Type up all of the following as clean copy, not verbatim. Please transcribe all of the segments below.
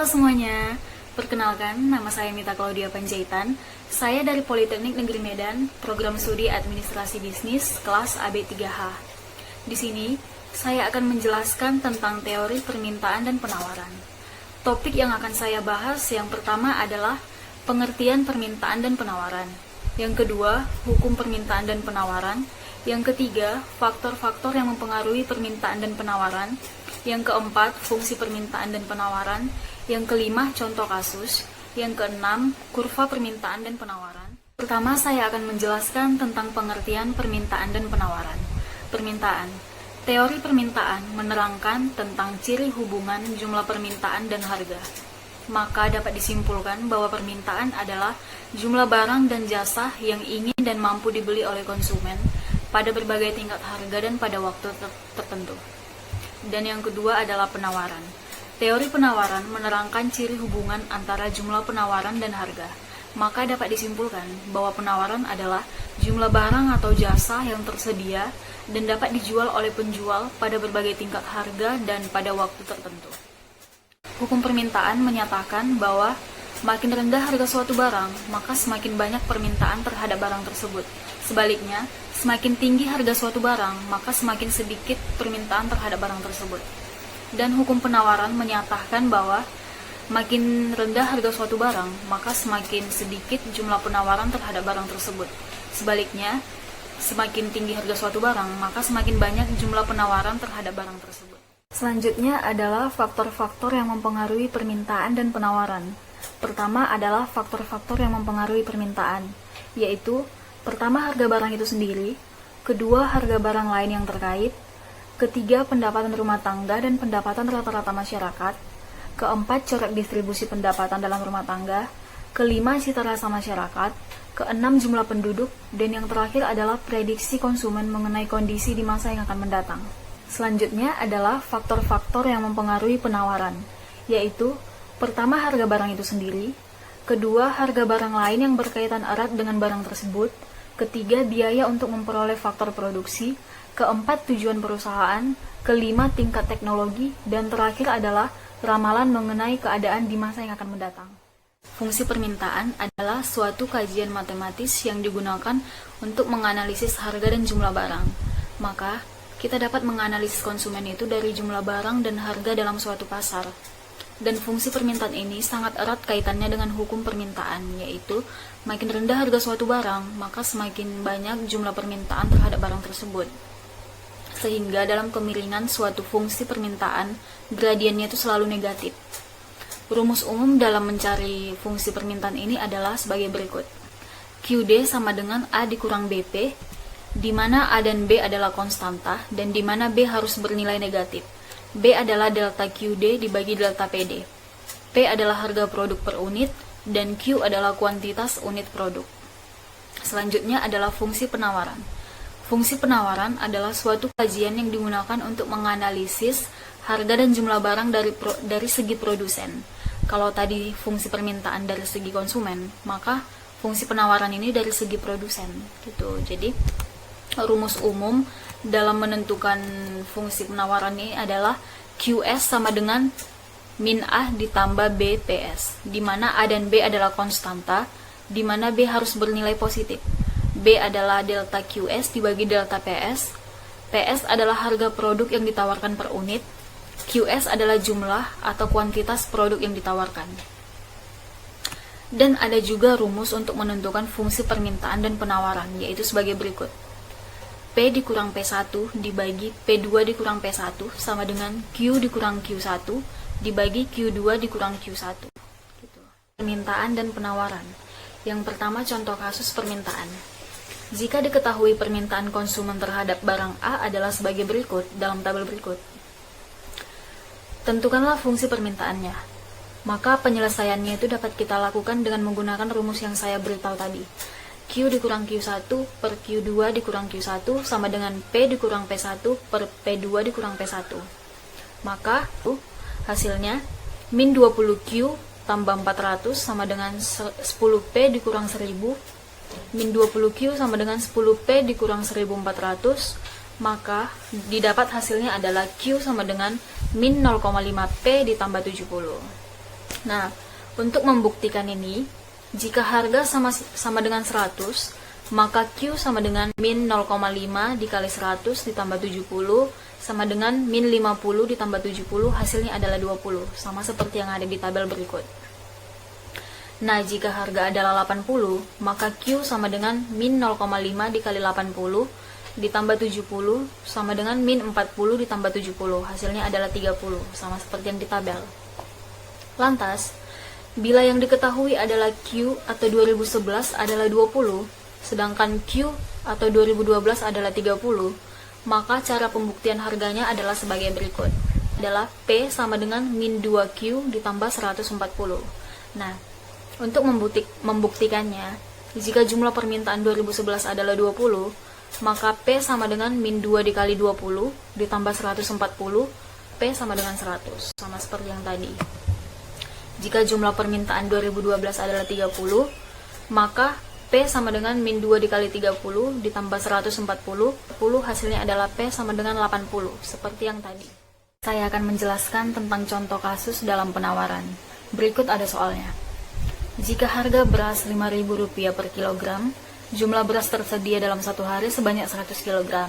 Halo semuanya, perkenalkan nama saya Mita Claudia Panjaitan. Saya dari Politeknik Negeri Medan, Program Studi Administrasi Bisnis, kelas AB3H. Di sini, saya akan menjelaskan tentang teori permintaan dan penawaran. Topik yang akan saya bahas yang pertama adalah pengertian permintaan dan penawaran. Yang kedua, hukum permintaan dan penawaran. Yang ketiga, faktor-faktor yang mempengaruhi permintaan dan penawaran. Yang keempat, fungsi permintaan dan penawaran. Yang kelima, contoh kasus. Yang keenam, kurva permintaan dan penawaran. Pertama, saya akan menjelaskan tentang pengertian permintaan dan penawaran. Permintaan. Teori permintaan menerangkan tentang ciri hubungan jumlah permintaan dan harga. Maka dapat disimpulkan bahwa permintaan adalah jumlah barang dan jasa yang ingin dan mampu dibeli oleh konsumen pada berbagai tingkat harga dan pada waktu tertentu. Dan yang kedua adalah penawaran. Teori penawaran menerangkan ciri hubungan antara jumlah penawaran dan harga. Maka dapat disimpulkan bahwa penawaran adalah jumlah barang atau jasa yang tersedia dan dapat dijual oleh penjual pada berbagai tingkat harga dan pada waktu tertentu. Hukum permintaan menyatakan bahwa makin rendah harga suatu barang, maka semakin banyak permintaan terhadap barang tersebut. Sebaliknya, semakin tinggi harga suatu barang, maka semakin sedikit permintaan terhadap barang tersebut. Dan hukum penawaran menyatakan bahwa makin rendah harga suatu barang, maka semakin sedikit jumlah penawaran terhadap barang tersebut. Sebaliknya, semakin tinggi harga suatu barang, maka semakin banyak jumlah penawaran terhadap barang tersebut. Selanjutnya adalah faktor-faktor yang mempengaruhi permintaan dan penawaran. Pertama adalah faktor-faktor yang mempengaruhi permintaan, yaitu pertama, harga barang itu sendiri. Kedua, harga barang lain yang terkait. Ketiga, pendapatan rumah tangga dan pendapatan rata-rata masyarakat. Keempat, corak distribusi pendapatan dalam rumah tangga. Kelima, cita rasa masyarakat. Keenam, jumlah penduduk. Dan yang terakhir adalah prediksi konsumen mengenai kondisi di masa yang akan mendatang. Selanjutnya adalah faktor-faktor yang mempengaruhi penawaran, yaitu pertama, harga barang itu sendiri. Kedua, harga barang lain yang berkaitan erat dengan barang tersebut. Ketiga, biaya untuk memperoleh faktor produksi. Keempat, tujuan perusahaan. Kelima, tingkat teknologi. Dan terakhir adalah ramalan mengenai keadaan di masa yang akan mendatang. Fungsi permintaan adalah suatu kajian matematis yang digunakan untuk menganalisis harga dan jumlah barang. Maka, kita dapat menganalisis konsumen itu dari jumlah barang dan harga dalam suatu pasar. Dan fungsi permintaan ini sangat erat kaitannya dengan hukum permintaan, yaitu makin rendah harga suatu barang, maka semakin banyak jumlah permintaan terhadap barang tersebut. Sehingga dalam kemiringan suatu fungsi permintaan, gradiennya itu selalu negatif. Rumus umum dalam mencari fungsi permintaan ini adalah sebagai berikut. QD sama dengan A dikurang BP, di mana A dan B adalah konstanta, dan di mana B harus bernilai negatif. B adalah delta QD dibagi delta PD. P adalah harga produk per unit, dan Q adalah kuantitas unit produk. Selanjutnya adalah fungsi penawaran. Fungsi penawaran adalah suatu kajian yang digunakan untuk menganalisis harga dan jumlah barang dari segi produsen. Kalau tadi fungsi permintaan dari segi konsumen, maka fungsi penawaran ini dari segi produsen. Gitu. Jadi, rumus umum dalam menentukan fungsi penawaran ini adalah QS sama dengan min A ditambah B PS, di mana A dan B adalah konstanta, di mana B harus bernilai positif. B adalah delta QS dibagi delta PS. PS adalah harga produk yang ditawarkan per unit. QS adalah jumlah atau kuantitas produk yang ditawarkan. Dan ada juga rumus untuk menentukan fungsi permintaan dan penawaran, yaitu sebagai berikut. P dikurang P1 dibagi P2 dikurang P1 sama dengan Q dikurang Q1 dibagi Q2 dikurang Q1. Gitu. Permintaan dan penawaran. Yang pertama, contoh kasus permintaan. Jika diketahui permintaan konsumen terhadap barang A adalah sebagai berikut dalam tabel berikut. Tentukanlah fungsi permintaannya. Maka penyelesaiannya itu dapat kita lakukan dengan menggunakan rumus yang saya beritahu tadi. Q dikurang Q1 per Q2 dikurang Q1 sama dengan P dikurang P1 per P2 dikurang P1. Maka hasilnya min 20Q tambah 400 sama dengan 10P dikurang 1000. Min 20Q sama dengan 10P dikurang 1400. Maka didapat hasilnya adalah Q sama dengan min 0,5P ditambah 70. Nah, untuk membuktikan ini, jika harga sama dengan 100, maka Q sama dengan min 0,5 dikali 100 ditambah 70 sama dengan min 50 ditambah 70, hasilnya adalah 20, sama seperti yang ada di tabel berikut. Nah, jika harga adalah 80, maka Q sama dengan min 0,5 dikali 80 ditambah 70 sama dengan min 40 ditambah 70, hasilnya adalah 30, sama seperti yang di tabel. Lantas, bila yang diketahui adalah Q atau 2011 adalah 20, sedangkan Q atau 2012 adalah 30, maka cara pembuktian harganya adalah sebagai berikut. Adalah P sama dengan min 2Q ditambah 140. Nah, untuk membuktikannya, jika jumlah permintaan 2011 adalah 20, maka P sama dengan min 2 dikali 20 ditambah 140, P sama dengan 100, sama seperti yang tadi. Jika jumlah permintaan 2012 adalah 30, maka P sama dengan min 2 dikali 30 ditambah 140, hasilnya adalah P sama dengan 80, seperti yang tadi. Saya akan menjelaskan tentang contoh kasus dalam penawaran. Berikut ada soalnya. Jika harga beras Rp5.000 per kilogram, jumlah beras tersedia dalam satu hari sebanyak 100 kg.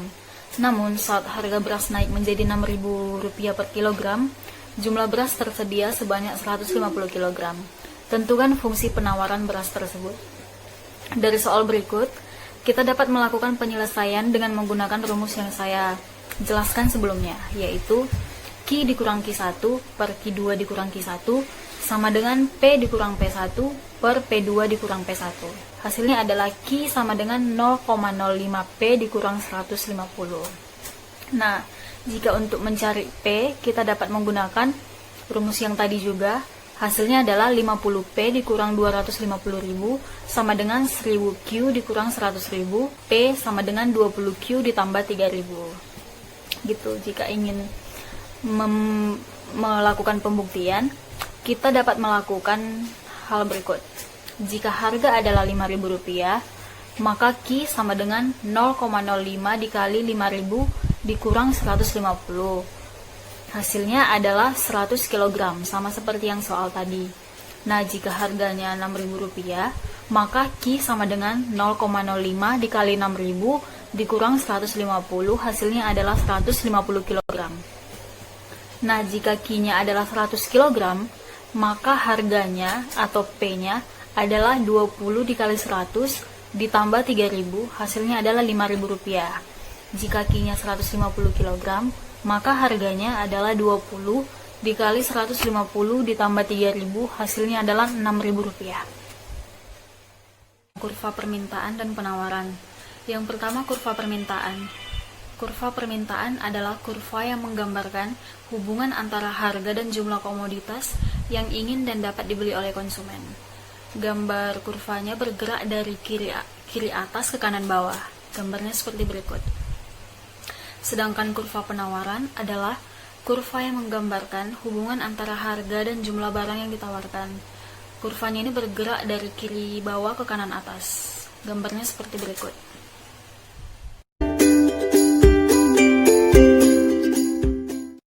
Namun, saat harga beras naik menjadi Rp6.000 per kilogram, jumlah beras tersedia sebanyak 150 kg. Tentukan fungsi penawaran beras tersebut. Dari soal berikut, kita dapat melakukan penyelesaian dengan menggunakan rumus yang saya jelaskan sebelumnya, yaitu Q dikurang Q1 per Q2 dikurang Q1 sama dengan P dikurang P1 per P2 dikurang P1. Hasilnya adalah Q sama dengan 0,05 P dikurang 150. Nah, jika untuk mencari P, kita dapat menggunakan rumus yang tadi juga. Hasilnya adalah 50P dikurang 250.000 sama dengan 1000Q dikurang 100.000, P sama dengan 20Q ditambah 3.000. Gitu, jika ingin melakukan pembuktian, kita dapat melakukan hal berikut. Jika harga adalah Rp5.000, maka Q sama dengan 0,05 dikali 5.000 dikurang 150. Hasilnya adalah 100 kg, sama seperti yang soal tadi. Nah, jika harganya Rp6.000, maka Q sama dengan 0,05 dikali 6.000 dikurang 150, hasilnya adalah 150 kg. Nah, jika Q-nya adalah 100 kg, maka harganya atau P-nya adalah 20 dikali 100 ditambah 3.000, hasilnya adalah Rp5.000. Jika Q-nya 150 kg, maka harganya adalah 20 dikali 150 ditambah 3.000, hasilnya adalah Rp6.000. Kurva permintaan dan penawaran. Yang pertama, kurva permintaan. Kurva permintaan adalah kurva yang menggambarkan hubungan antara harga dan jumlah komoditas yang ingin dan dapat dibeli oleh konsumen. Gambar kurvanya bergerak dari kiri atas ke kanan bawah. Gambarnya seperti berikut. Sedangkan kurva penawaran adalah kurva yang menggambarkan hubungan antara harga dan jumlah barang yang ditawarkan. Kurvanya ini bergerak dari kiri bawah ke kanan atas. Gambarnya seperti berikut.